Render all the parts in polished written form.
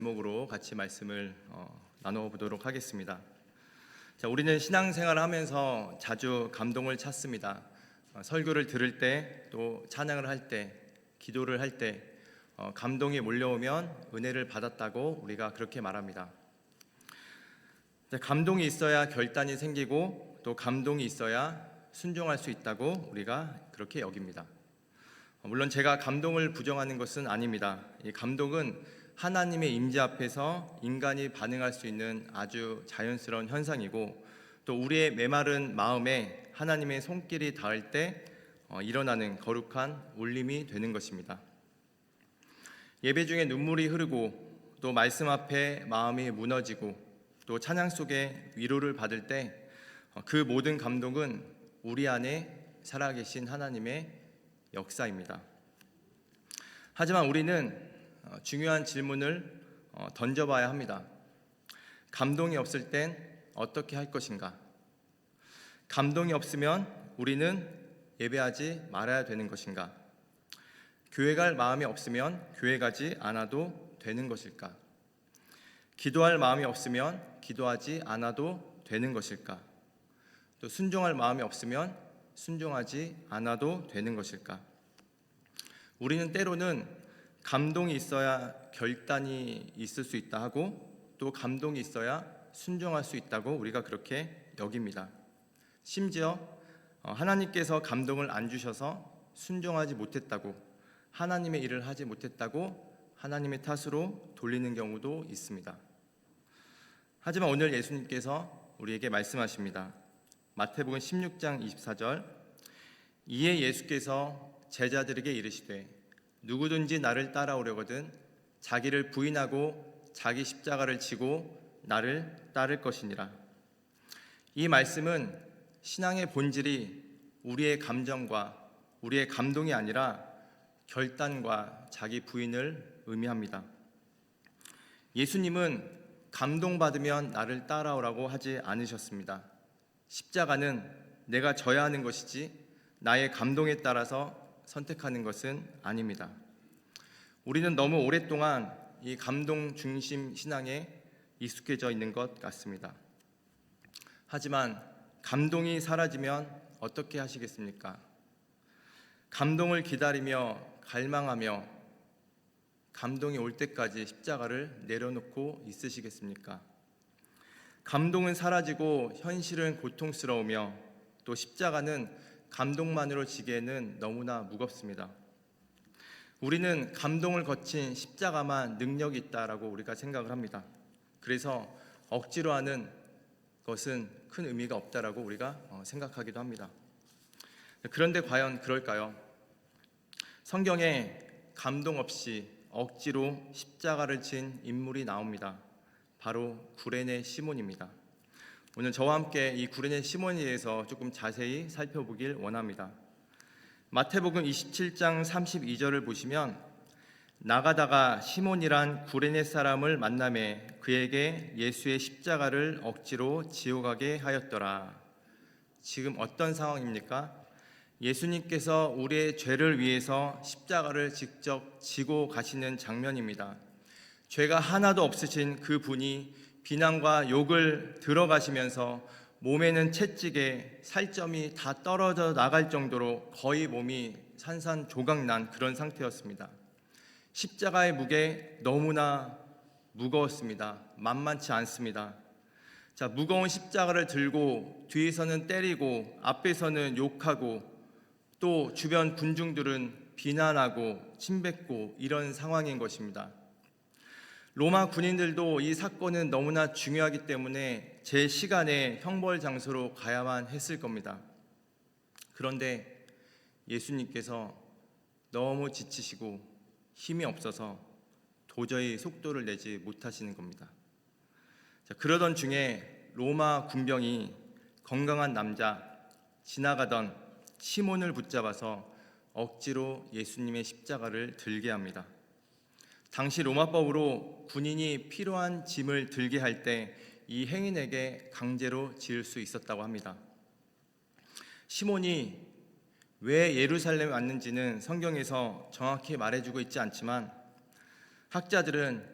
제목으로 같이 말씀을 나눠보도록 하겠습니다. 자, 우리는 신앙생활을 하면서 자주 감동을 찾습니다. 설교를 들을 때, 또 찬양을 할 때, 기도를 할 때 감동이 몰려오면 은혜를 받았다고 우리가 그렇게 말합니다. 자, 감동이 있어야 결단이 생기고 또 감동이 있어야 순종할 수 있다고 우리가 그렇게 여깁니다. 물론 제가 감동을 부정하는 것은 아닙니다. 이 감동은 하나님의 임재 앞에서 인간이 반응할 수 있는 아주 자연스러운 현상이고, 또 우리의 메마른 마음에 하나님의 손길이 닿을 때 일어나는 거룩한 울림이 되는 것입니다. 예배 중에 눈물이 흐르고 또 말씀 앞에 마음이 무너지고 또 찬양 속에 위로를 받을 때 그 모든 감동은 우리 안에 살아계신 하나님의 역사입니다. 하지만 우리는 중요한 질문을 던져봐야 합니다. 감동이 없을 땐 어떻게 할 것인가? 감동이 없으면 우리는 예배하지 말아야 되는 것인가? 교회 갈 마음이 없으면 교회 가지 않아도 되는 것일까? 기도할 마음이 없으면 기도하지 않아도 되는 것일까? 또 순종할 마음이 없으면 순종하지 않아도 되는 것일까? 우리는 때로는 감동이 있어야 결단이 있을 수 있다 하고, 또 감동이 있어야 순종할 수 있다고 우리가 그렇게 여깁니다. 심지어 하나님께서 감동을 안 주셔서 순종하지 못했다고, 하나님의 일을 하지 못했다고 하나님의 탓으로 돌리는 경우도 있습니다. 하지만 오늘 예수님께서 우리에게 말씀하십니다. 마태복음 16장 24절, 이에 예수께서 제자들에게 이르시되 누구든지 나를 따라오려거든 자기를 부인하고 자기 십자가를 지고 나를 따를 것이니라. 이 말씀은 신앙의 본질이 우리의 감정과 우리의 감동이 아니라 결단과 자기 부인을 의미합니다. 예수님은 감동받으면 나를 따라오라고 하지 않으셨습니다. 십자가는 내가 져야 하는 것이지 나의 감동에 따라서 선택하는 것은 아닙니다. 우리는 너무 오랫동안 이 감동 중심 신앙에 익숙해져 있는 것 같습니다. 하지만 감동이 사라지면 어떻게 하시겠습니까? 감동을 기다리며 갈망하며 감동이 올 때까지 십자가를 내려놓고 있으시겠습니까? 감동은 사라지고 현실은 고통스러우며 또 십자가는 감동만으로 지기에는 너무나 무겁습니다. 우리는 감동을 거친 십자가만 능력이 있다라고 우리가 생각을 합니다. 그래서 억지로 하는 것은 큰 의미가 없다라고 우리가 생각하기도 합니다. 그런데 과연 그럴까요? 성경에 감동 없이 억지로 십자가를 진 인물이 나옵니다. 바로 구레네 시몬입니다. 오늘 저와 함께 이 구레네 시몬에 대해서 조금 자세히 살펴보길 원합니다. 마태복음 27장 32절을 보시면, 나가다가 시몬이란 구레네 사람을 만나매 그에게 예수의 십자가를 억지로 지어가게 하였더라. 지금 어떤 상황입니까? 예수님께서 우리의 죄를 위해서 십자가를 직접 지고 가시는 장면입니다. 죄가 하나도 없으신 그 분이 비난과 욕을 들어가시면서 몸에는 채찍에 살점이 다 떨어져 나갈 정도로 거의 몸이 산산조각난 그런 상태였습니다. 십자가의 무게 너무나 무거웠습니다. 만만치 않습니다. 자, 무거운 십자가를 들고 뒤에서는 때리고 앞에서는 욕하고 또 주변 군중들은 비난하고 침뱉고 이런 상황인 것입니다. 로마 군인들도 이 사건은 너무나 중요하기 때문에 제 시간에 형벌 장소로 가야만 했을 겁니다. 그런데 예수님께서 너무 지치시고 힘이 없어서 도저히 속도를 내지 못하시는 겁니다. 자, 그러던 중에 로마 군병이 건강한 남자 지나가던 시몬을 붙잡아서 억지로 예수님의 십자가를 들게 합니다. 당시 로마법으로 군인이 필요한 짐을 들게 할 때 이 행인에게 강제로 지을 수 있었다고 합니다. 시몬이 왜 예루살렘에 왔는지는 성경에서 정확히 말해주고 있지 않지만 학자들은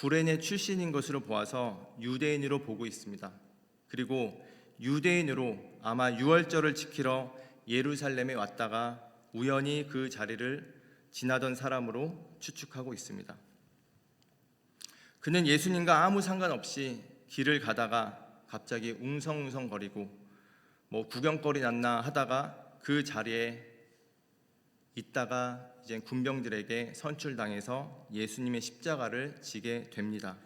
구레네 출신인 것으로 보아서 유대인으로 보고 있습니다. 그리고 유대인으로 아마 유월절을 지키러 예루살렘에 왔다가 우연히 그 자리를 지나던 사람으로 추측하고 있습니다. 그는 예수님과 아무 상관없이 길을 가다가 갑자기 웅성웅성거리고 구경거리 났나 하다가 그 자리에 있다가 이제 군병들에게 선출당해서 예수님의 십자가를 지게 됩니다.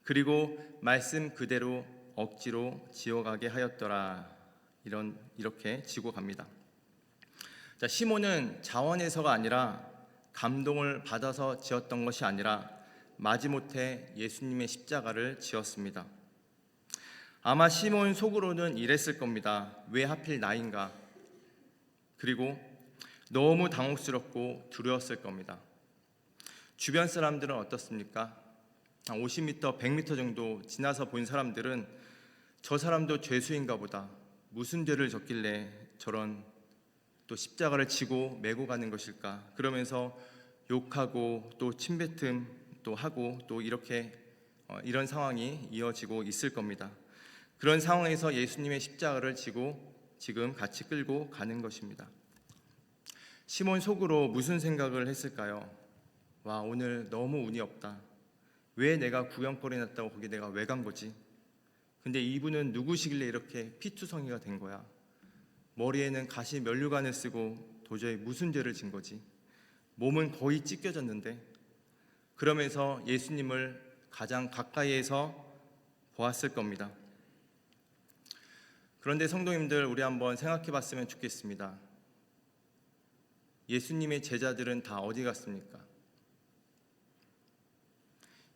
그리고 말씀 그대로 억지로 지어가게 하였더라. 이렇게 지고 갑니다. 자, 시몬은 자원해서가 아니라 감동을 받아서 지었던 것이 아니라 마지못해 예수님의 십자가를 지었습니다. 아마 시몬 속으로는 이랬을 겁니다. 왜 하필 나인가? 그리고 너무 당혹스럽고 두려웠을 겁니다. 주변 사람들은 어떻습니까? 한 50m, 100m 정도 지나서 본 사람들은 저 사람도 죄수인가 보다. 무슨 죄를 졌길래 저런 또 십자가를 지고 메고 가는 것일까? 그러면서 욕하고 또 침뱉음 또 하고 또 이런 상황이 이어지고 있을 겁니다. 그런 상황에서 예수님의 십자가를 지고 지금 같이 끌고 가는 것입니다. 시몬 속으로 무슨 생각을 했을까요? 와, 오늘 너무 운이 없다. 왜 내가 구경거리 났다고 거기 내가 왜 간 거지? 근데 이분은 누구시길래 이렇게 피투성이가 된 거야? 머리에는 가시 면류관을 쓰고 도저히 무슨 죄를 진 거지? 몸은 거의 찢겨졌는데. 그러면서 예수님을 가장 가까이에서 보았을 겁니다. 그런데 성도님들, 우리 한번 생각해 봤으면 좋겠습니다. 예수님의 제자들은 다 어디 갔습니까?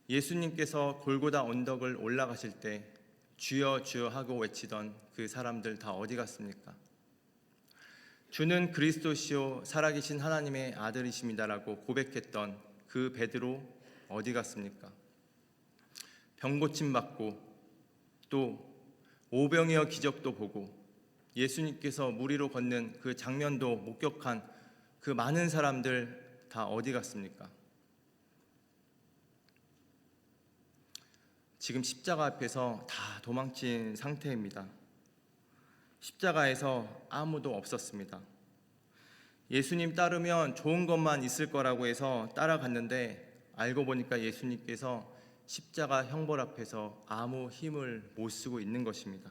예수님께서 골고다 언덕을 올라가실 때 주여 주여 하고 외치던 그 사람들 다 어디 갔습니까? 주는 그리스도시요 살아계신 하나님의 아들이십니다라고 고백했던 그 베드로 어디 갔습니까? 병 고침 받고 또 오병이어 기적도 보고 예수님께서 물 위로 걷는 그 장면도 목격한 그 많은 사람들 다 어디 갔습니까? 지금 십자가 앞에서 다 도망친 상태입니다. 십자가에서 아무도 없었습니다. 예수님 따르면 좋은 것만 있을 거라고 해서 따라갔는데 알고 보니까 예수님께서 십자가 형벌 앞에서 아무 힘을 못 쓰고 있는 것입니다.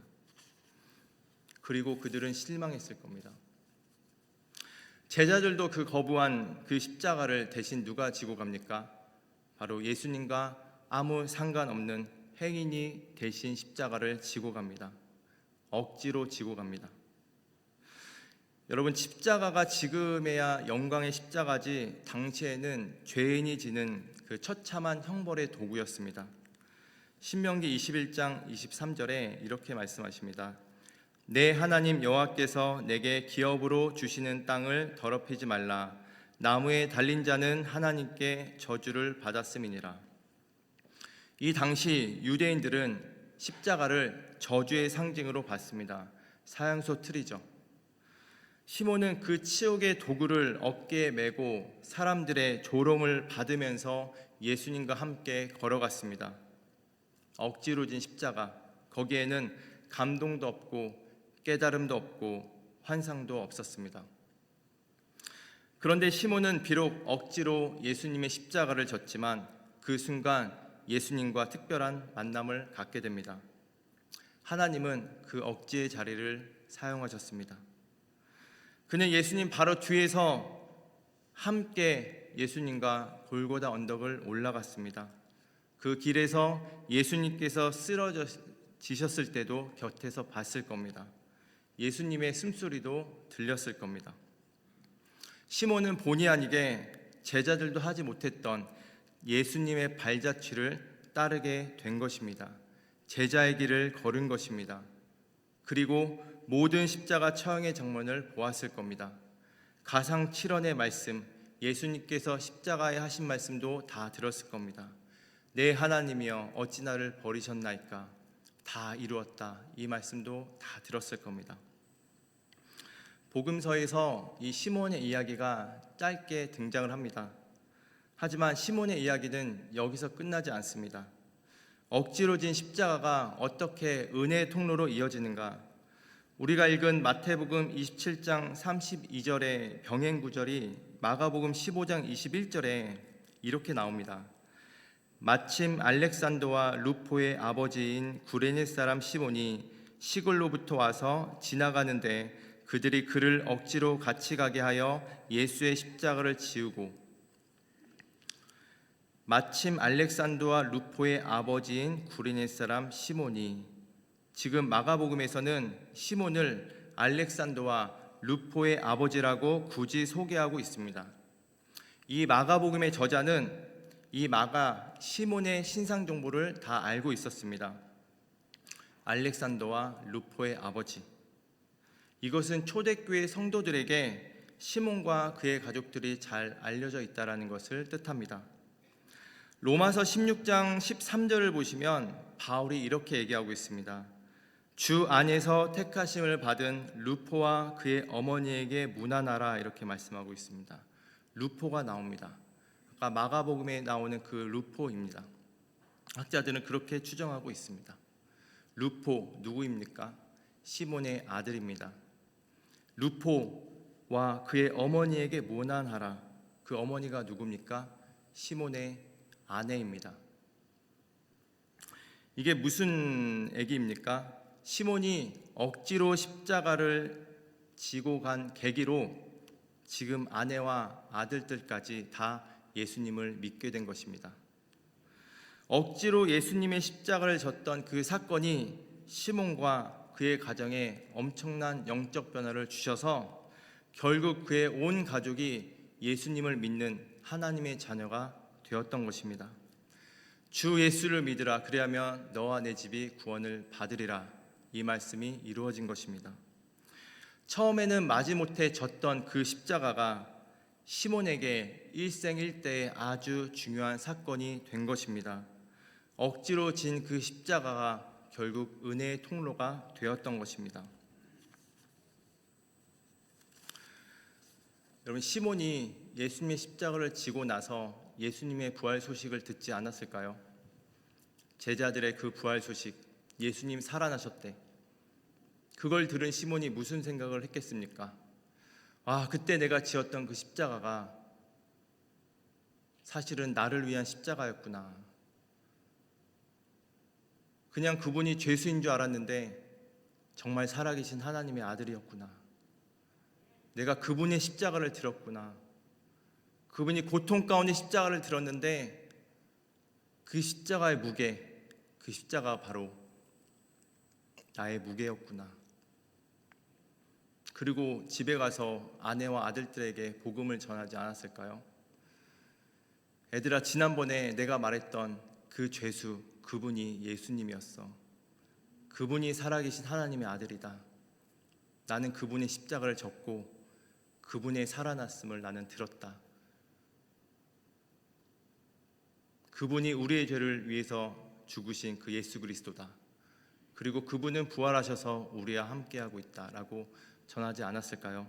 그리고 그들은 실망했을 겁니다. 제자들도 그 거부한 그 십자가를 대신 누가 지고 갑니까? 바로 예수님과 아무 상관없는 행인이 대신 십자가를 지고 갑니다. 억지로 지고 갑니다. 여러분, 십자가가 지금에야 영광의 십자가지 당시에는 죄인이 지는 그 처참한 형벌의 도구였습니다. 신명기 21장 23절에 이렇게 말씀하십니다. 내 하나님 여호와께서 내게 기업으로 주시는 땅을 더럽히지 말라. 나무에 달린 자는 하나님께 저주를 받았음이니라. 이 당시 유대인들은 십자가를 저주의 상징으로 봤습니다. 사형소 틀이죠. 시몬은 그 치욕의 도구를 어깨에 메고 사람들의 조롱을 받으면서 예수님과 함께 걸어갔습니다. 억지로 진 십자가, 거기에는 감동도 없고 깨달음도 없고 환상도 없었습니다. 그런데 시몬은 비록 억지로 예수님의 십자가를 졌지만 그 순간 예수님과 특별한 만남을 갖게 됩니다. 하나님은 그 억지의 자리를 사용하셨습니다. 그는 예수님 바로 뒤에서 함께 예수님과 골고다 언덕을 올라갔습니다. 그 길에서 예수님께서 쓰러지셨을 때도 곁에서 봤을 겁니다. 예수님의 숨소리도 들렸을 겁니다. 시몬은 본의 아니게 제자들도 하지 못했던 예수님의 발자취를 따르게 된 것입니다. 제자의 길을 걸은 것입니다. 그리고 모든 십자가 처형의 장면을 보았을 겁니다. 가상 7원의 말씀, 예수님께서 십자가에 하신 말씀도 다 들었을 겁니다. 내 하나님이여 어찌 나를 버리셨나이까? 다 이루었다. 이 말씀도 다 들었을 겁니다. 복음서에서 이 시몬의 이야기가 짧게 등장을 합니다. 하지만 시몬의 이야기는 여기서 끝나지 않습니다. 억지로 진 십자가가 어떻게 은혜의 통로로 이어지는가? 우리가 읽은 마태복음 27장 32절의 병행 구절이 마가복음 15장 21절에 이렇게 나옵니다. 마침 알렉산더와 루포의 아버지인 구레네 사람 시몬이 시골로부터 와서 지나가는데 그들이 그를 억지로 같이 가게 하여 예수의 십자가를 지우고, 마침 알렉산더와 루포의 아버지인 구레네 사람 시몬이, 지금 마가복음에서는 시몬을 알렉산더와 루포의 아버지라고 굳이 소개하고 있습니다. 이 마가복음의 저자는 이 시몬의 신상 정보를 다 알고 있었습니다. 알렉산더와 루포의 아버지. 이것은 초대교회 성도들에게 시몬과 그의 가족들이 잘 알려져 있다는 것을 뜻합니다. 로마서 16장 13절을 보시면 바울이 이렇게 얘기하고 있습니다. 주 안에서 택하심을 받은 루포와 그의 어머니에게 문안하라, 이렇게 말씀하고 있습니다. 루포가 나옵니다. 아까 마가복음에 나오는 그 루포입니다. 학자들은 그렇게 추정하고 있습니다. 루포 누구입니까? 시몬의 아들입니다. 루포와 그의 어머니에게 문안하라. 그 어머니가 누굽니까? 시몬의 아내입니다. 이게 무슨 얘기입니까? 시몬이 억지로 십자가를 지고 간 계기로 지금 아내와 아들들까지 다 예수님을 믿게 된 것입니다. 억지로 예수님의 십자가를 졌던 그 사건이 시몬과 그의 가정에 엄청난 영적 변화를 주셔서 결국 그의 온 가족이 예수님을 믿는 하나님의 자녀가 되었던 것입니다. 주 예수를 믿으라, 그리하면 너와 내 집이 구원을 받으리라, 이 말씀이 이루어진 것입니다. 처음에는 마지못해 졌던 그 십자가가 시몬에게 일생일대의 아주 중요한 사건이 된 것입니다. 억지로 진 그 십자가가 결국 은혜의 통로가 되었던 것입니다. 여러분, 시몬이 예수님의 십자가를 지고 나서 예수님의 부활 소식을 듣지 않았을까요? 제자들의 그 부활 소식, 예수님 살아나셨대. 그걸 들은 시몬이 무슨 생각을 했겠습니까? 그때 내가 지었던 그 십자가가 사실은 나를 위한 십자가였구나. 그냥 그분이 죄수인 줄 알았는데 정말 살아계신 하나님의 아들이었구나. 내가 그분의 십자가를 들었구나. 그분이 고통 가운데 십자가를 들었는데 그 십자가의 무게, 그 십자가가 바로 나의 무게였구나. 그리고 집에 가서 아내와 아들들에게 복음을 전하지 않았을까요? 애들아, 지난번에 내가 말했던 그 죄수, 그분이 예수님이었어. 그분이 살아계신 하나님의 아들이다. 나는 그분의 십자가를 졌고 그분의 살아났음을 나는 들었다. 그분이 우리의 죄를 위해서 죽으신 그 예수 그리스도다. 그리고 그분은 부활하셔서 우리와 함께하고 있다라고 전하지 않았을까요?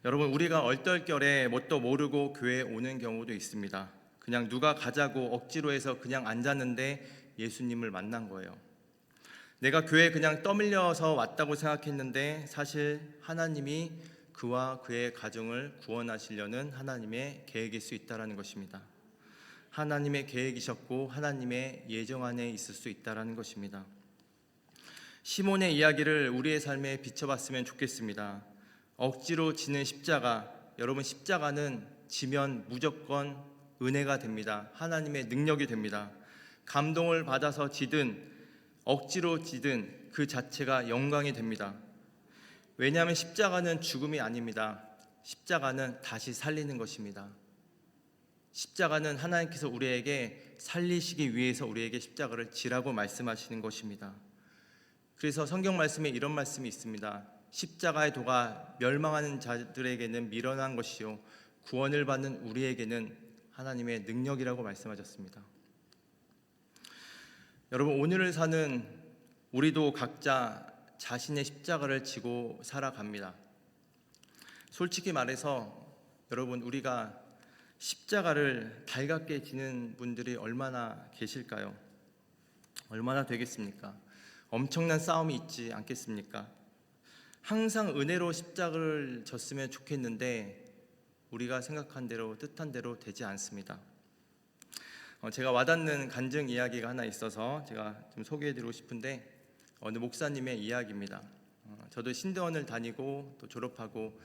여러분, 우리가 얼떨결에 뭣도 모르고 교회에 오는 경우도 있습니다. 그냥 누가 가자고 억지로 해서 그냥 앉았는데 예수님을 만난 거예요. 내가 교회에 그냥 떠밀려서 왔다고 생각했는데 사실 하나님이 그와 그의 가정을 구원하시려는 하나님의 계획일 수 있다는 것입니다. 하나님의 계획이셨고 하나님의 예정 안에 있을 수 있다는 것입니다. 시몬의 이야기를 우리의 삶에 비춰봤으면 좋겠습니다. 억지로 지는 십자가, 여러분, 십자가는 지면 무조건 은혜가 됩니다. 하나님의 능력이 됩니다. 감동을 받아서 지든 억지로 지든 그 자체가 영광이 됩니다. 왜냐하면 십자가는 죽음이 아닙니다. 십자가는 다시 살리는 것입니다. 십자가는 하나님께서 우리에게 살리시기 위해서 우리에게 십자가를 지라고 말씀하시는 것입니다. 그래서 성경 말씀에 이런 말씀이 있습니다. 십자가의 도가 멸망하는 자들에게는 미련한 것이요 구원을 받는 우리에게는 하나님의 능력이라고 말씀하셨습니다. 여러분, 오늘을 사는 우리도 각자 자신의 십자가를 지고 살아갑니다. 솔직히 말해서 여러분, 우리가 십자가를 달갑게 지는 분들이 얼마나 계실까요? 얼마나 되겠습니까? 엄청난 싸움이 있지 않겠습니까? 항상 은혜로 십자가를 졌으면 좋겠는데 우리가 생각한 대로 뜻한 대로 되지 않습니다. 제가 와닿는 간증 이야기가 하나 있어서 제가 좀 소개해드리고 싶은데 어느 목사님의 이야기입니다. 저도 신대원을 다니고 또 졸업하고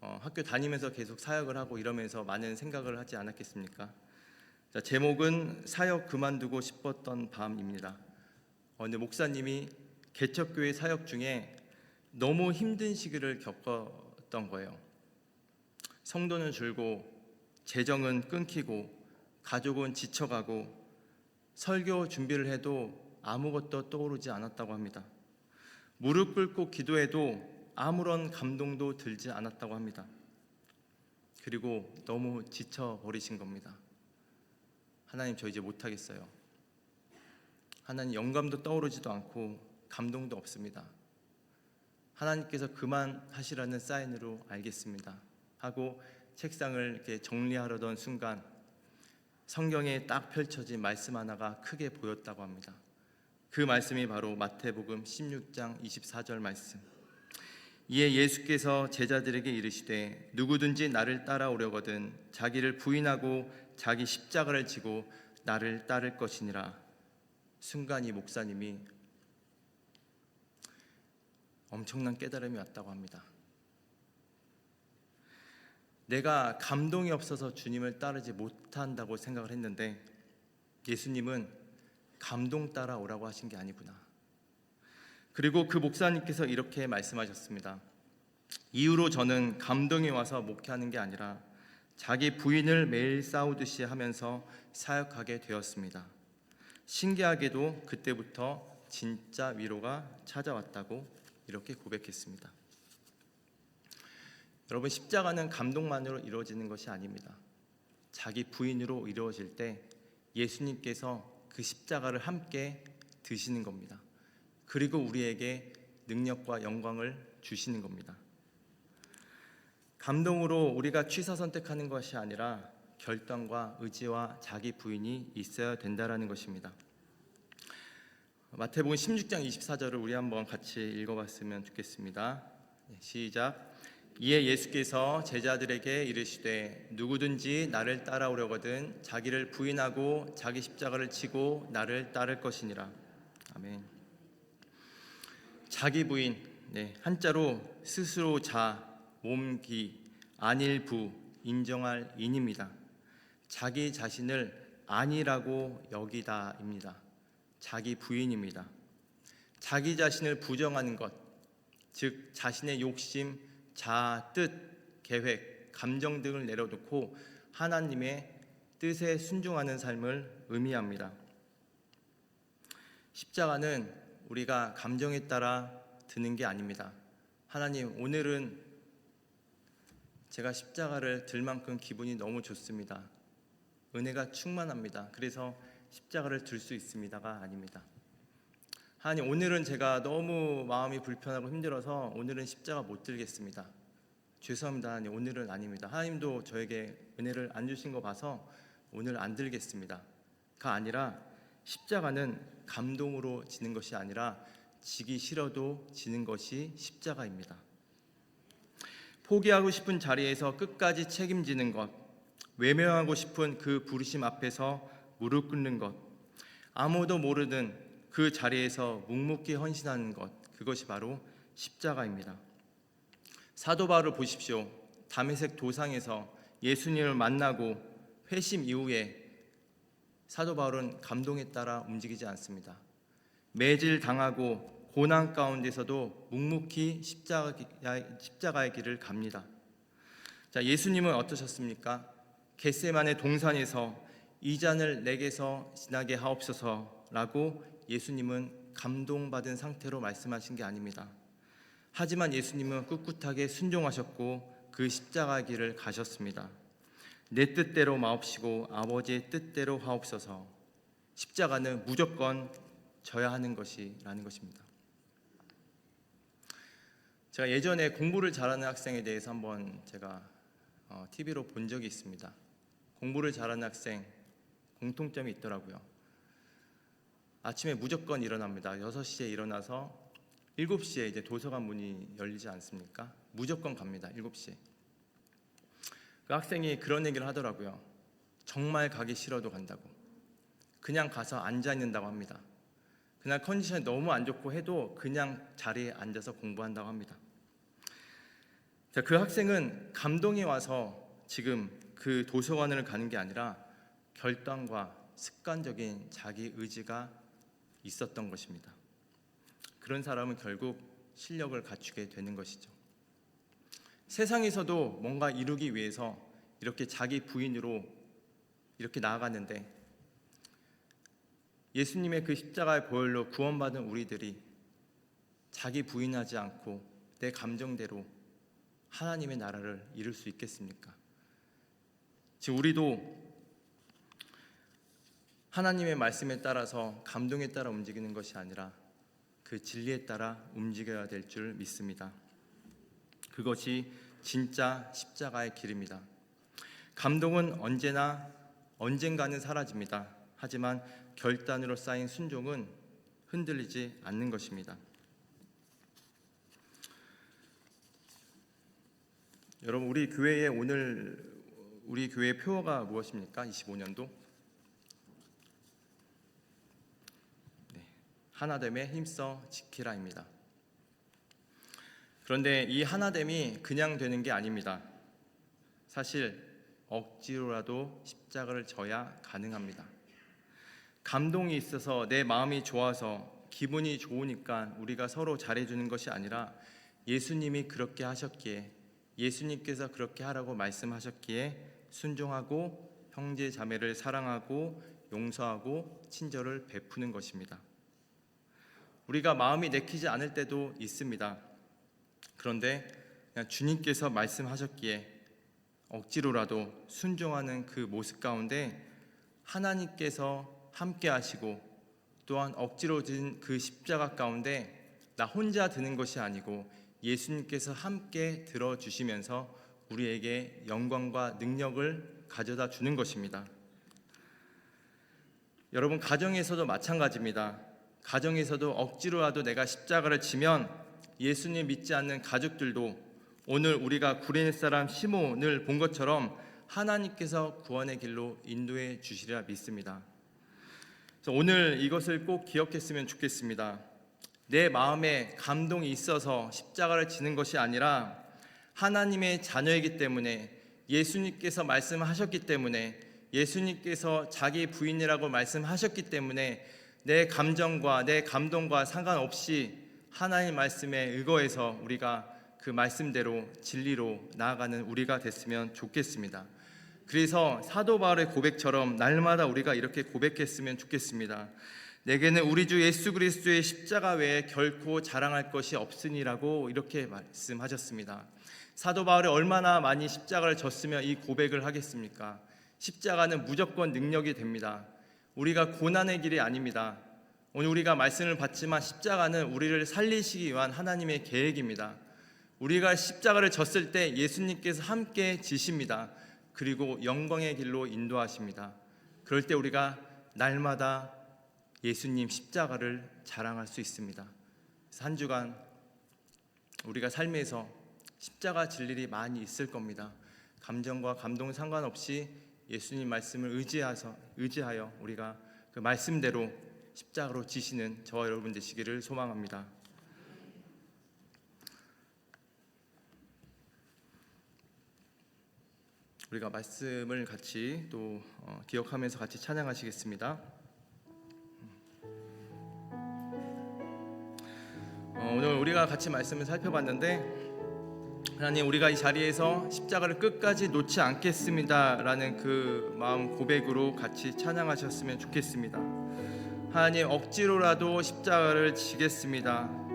학교 다니면서 계속 사역을 하고 이러면서 많은 생각을 하지 않았겠습니까? 자, 제목은 사역 그만두고 싶었던 밤입니다. 어느 목사님이 개척교회 사역 중에 너무 힘든 시기를 겪었던 거예요. 성도는 줄고 재정은 끊기고 가족은 지쳐가고 설교 준비를 해도 아무것도 떠오르지 않았다고 합니다. 무릎 꿇고 기도해도 아무런 감동도 들지 않았다고 합니다. 그리고 너무 지쳐버리신 겁니다. 하나님, 저 이제 못하겠어요. 하나님, 영감도 떠오르지도 않고 감동도 없습니다. 하나님께서 그만하시라는 사인으로 알겠습니다 하고 책상을 이렇게 정리하려던 순간 성경에 딱 펼쳐진 말씀 하나가 크게 보였다고 합니다. 그 말씀이 바로 마태복음 16장 24절 말씀. 이에 예수께서 제자들에게 이르시되 누구든지 나를 따라오려거든 자기를 부인하고 자기 십자가를 지고 나를 따를 것이니라. 순간 이 목사님이 엄청난 깨달음이 왔다고 합니다. 내가 감동이 없어서 주님을 따르지 못한다고 생각을 했는데 예수님은 감동 따라오라고 하신 게 아니구나. 그리고 그 목사님께서 이렇게 말씀하셨습니다. 이후로 저는 감동이 와서 목회하는 게 아니라 자기 부인을 매일 싸우듯이 하면서 사역하게 되었습니다. 신기하게도 그때부터 진짜 위로가 찾아왔다고 이렇게 고백했습니다. 여러분, 십자가는 감동만으로 이루어지는 것이 아닙니다. 자기 부인으로 이루어질 때 예수님께서 그 십자가를 함께 드시는 겁니다. 그리고 우리에게 능력과 영광을 주시는 겁니다. 감동으로 우리가 취사 선택하는 것이 아니라 결단과 의지와 자기 부인이 있어야 된다라는 것입니다. 마태복음 16장 24절을 우리 한번 같이 읽어봤으면 좋겠습니다. 시작. 이에 예수께서 제자들에게 이르시되 누구든지 나를 따라오려거든 자기를 부인하고 자기 십자가를 지고 나를 따를 것이니라. 아멘. 자기 부인, 한자로 스스로 자, 몸기, 안일부, 인정할 인입니다. 자기 자신을 아니라고 여기다입니다. 자기 부인입니다. 자기 자신을 부정하는 것, 즉 자신의 욕심, 자아, 뜻, 계획, 감정 등을 내려놓고 하나님의 뜻에 순종하는 삶을 의미합니다. 십자가는 우리가 감정에 따라 드는 게 아닙니다. 하나님, 오늘은 제가 십자가를 들 만큼 기분이 너무 좋습니다. 은혜가 충만합니다. 그래서 십자가를 들 수 있습니다가 아닙니다. 하나님, 오늘은 제가 너무 마음이 불편하고 힘들어서 오늘은 십자가 못 들겠습니다. 죄송합니다. 하나님, 오늘은 아닙니다. 하나님도 저에게 은혜를 안 주신 거 봐서 오늘 안 들겠습니다. 가 아니라 십자가는 감동으로 지는 것이 아니라 지기 싫어도 지는 것이 십자가입니다. 포기하고 싶은 자리에서 끝까지 책임지는 것, 외면하고 싶은 그 부르심 앞에서 무릎 꿇는 것, 아무도 모르는 그 자리에서 묵묵히 헌신하는 것, 그것이 바로 십자가입니다. 사도 바울을 보십시오. 다메섹 도상에서 예수님을 만나고 회심 이후에 사도 바울은 감동에 따라 움직이지 않습니다. 매질 당하고 고난 가운데서도 묵묵히 십자가의 길을 갑니다. 자, 예수님은 어떠셨습니까? 겟세마네 동산에서 이 잔을 내게서 지나게 하옵소서라고 예수님은 감동받은 상태로 말씀하신 게 아닙니다. 하지만 예수님은 꿋꿋하게 순종하셨고 그 십자가 길을 가셨습니다. 내 뜻대로 마옵시고 아버지의 뜻대로 하옵소서. 십자가는 무조건 져야 하는 것이라는 것입니다. 제가 예전에 공부를 잘하는 학생에 대해서 한번 제가 TV로 본 적이 있습니다. 공부를 잘하는 학생 공통점이 있더라고요. 아침에 무조건 일어납니다. 6시에 일어나서 7시에 이제 도서관 문이 열리지 않습니까? 무조건 갑니다. 7시에. 그 학생이 그런 얘기를 하더라고요. 정말 가기 싫어도 간다고. 그냥 가서 앉아 있는다고 합니다. 그날 컨디션이 너무 안 좋고 해도 그냥 자리에 앉아서 공부한다고 합니다. 자, 그 학생은 감동이 와서 지금 그 도서관을 가는 게 아니라 결단과 습관적인 자기 의지가 있었던 것입니다. 그런 사람은 결국 실력을 갖추게 되는 것이죠. 세상에서도 뭔가 이루기 위해서 이렇게 자기 부인으로 이렇게 나아갔는데 예수님의 그 십자가의 보혈로 구원받은 우리들이 자기 부인하지 않고 내 감정대로 하나님의 나라를 이룰 수 있겠습니까? 지금 우리도 하나님의 말씀에 따라서 감동에 따라 움직이는 것이 아니라 그 진리에 따라 움직여야 될 줄 믿습니다. 그것이 진짜 십자가의 길입니다. 감동은 언젠가는 사라집니다. 하지만 결단으로 쌓인 순종은 흔들리지 않는 것입니다. 여러분, 우리 교회의 우리 교회의 표어가 무엇입니까? 25년도 하나됨에 힘써 지키라입니다. 그런데 이 하나됨이 그냥 되는 게 아닙니다. 사실 억지로라도 십자가를 져야 가능합니다. 감동이 있어서 내 마음이 좋아서 기분이 좋으니까 우리가 서로 잘해주는 것이 아니라 예수님이 그렇게 하셨기에, 예수님께서 그렇게 하라고 말씀하셨기에 순종하고 형제 자매를 사랑하고 용서하고 친절을 베푸는 것입니다. 우리가 마음이 내키지 않을 때도 있습니다. 그런데 그냥 주님께서 말씀하셨기에 억지로라도 순종하는 그 모습 가운데 하나님께서 함께 하시고, 또한 억지로 든 그 십자가 가운데 나 혼자 드는 것이 아니고 예수님께서 함께 들어주시면서 우리에게 영광과 능력을 가져다 주는 것입니다. 여러분, 가정에서도 마찬가지입니다. 가정에서도 억지로라도 내가 십자가를 지면 예수님 믿지 않는 가족들도 오늘 우리가 구레네 사람 시몬을 본 것처럼 하나님께서 구원의 길로 인도해 주시리라 믿습니다. 그래서 오늘 이것을 꼭 기억했으면 좋겠습니다. 내 마음에 감동이 있어서 십자가를 지는 것이 아니라 하나님의 자녀이기 때문에, 예수님께서 말씀하셨기 때문에, 예수님께서 자기 부인이라고 말씀하셨기 때문에 내 감정과 내 감동과 상관없이 하나님 말씀에 의거해서 우리가 그 말씀대로 진리로 나아가는 우리가 됐으면 좋겠습니다. 그래서 사도 바울의 고백처럼 날마다 우리가 이렇게 고백했으면 좋겠습니다. 내게는 우리 주 예수 그리스도의 십자가 외에 결코 자랑할 것이 없으니라고 이렇게 말씀하셨습니다. 사도 바울이 얼마나 많이 십자가를 졌으면 이 고백을 하겠습니까? 십자가는 무조건 능력이 됩니다. 우리가 고난의 길이 아닙니다. 오늘 우리가 말씀을 받지만 십자가는 우리를 살리시기 위한 하나님의 계획입니다. 우리가 십자가를 졌을 때 예수님께서 함께 지십니다. 그리고 영광의 길로 인도하십니다. 그럴 때 우리가 날마다 예수님 십자가를 자랑할 수 있습니다. 그래서 한 주간 우리가 삶에서 십자가 질 일이 많이 있을 겁니다. 감정과 감동 상관없이 예수님 말씀을 의지하여 우리가 그 말씀대로 십자가로 지시는 저와 여러분 되시기를 소망합니다. 우리가 말씀을 같이 또 기억하면서 같이 찬양하시겠습니다. 오늘 우리가 같이 말씀을 살펴봤는데, 하나님, 우리가 이 자리에서 십자가를 끝까지 놓지 않겠습니다라는 그 마음 고백으로 같이 찬양하셨으면 좋겠습니다. 하나님, 억지로라도 십자가를 지겠습니다.